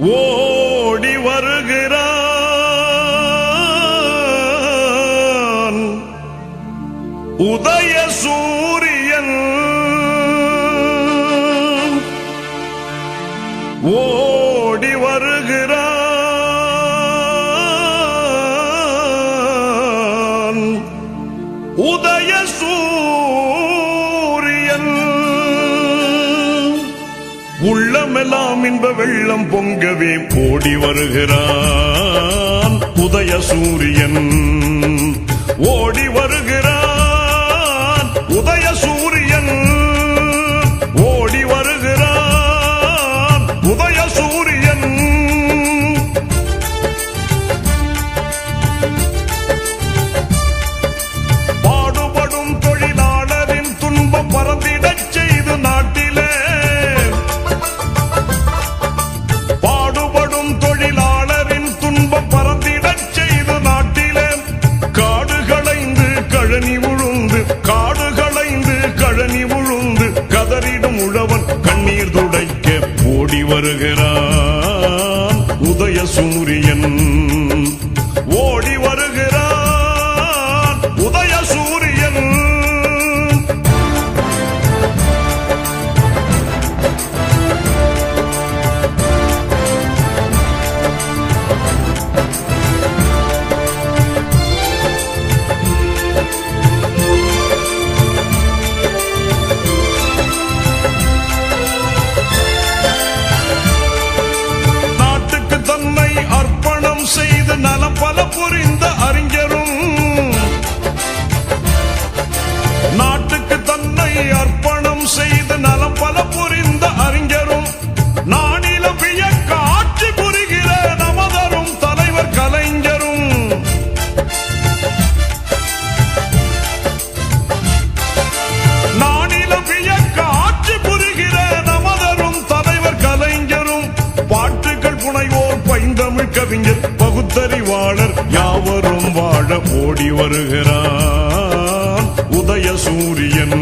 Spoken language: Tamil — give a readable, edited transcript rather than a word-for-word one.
ஓடி வருகிறான் உதய சூரியன் ஓடி வருகிறான் உதய சூரியன் உள்ளமெல்லாம் இன்ப வெள்ளம் பொங்கவே ஓடி வருகிறான் உதய சூரியன் ஓடி வருகிறான் உதய சூரியன் ஓடி வருகிறான் உதய சூரியன் பாடுபடும் தொழிலாளரின் துன்பம் பறந்திடச் செய்து நாட்டிலே பாடுபடும் தொழிலாளரின் துன்பம் பறந்திடச் செய்து நாட்டிலே காடு களைந்து கழனி உழுந்து காடு களைந்து கழனி உழுந்து கதறிடும் உழவன் கண்ணீர் துடைக்க ஓடி வருகிறான் உதய சூரியன் ஓடி வருகிறான் உதய சூரியன் செய்து நலம் பல புரிந்த அறிஞரும் நாட்டுக்கு தன்னை அர்ப்பணம் செய்து நலம் பல புரிந்த அறிஞரும் நானிலம் வியக்க ஆட்சி புரிகிற நமதரும் தலைவர் கலைஞரும் நானிலம் வியக்க ஆட்சி புரிகிற நமதரும் தலைவர் கலைஞரும் பாட்டுகள் புனைவோர் பைந்தமிழ் கவிஞர் பகுத்தறிவாளர் யாவரும் வாழ ஓடி வருகிறான் உதய சூரியன்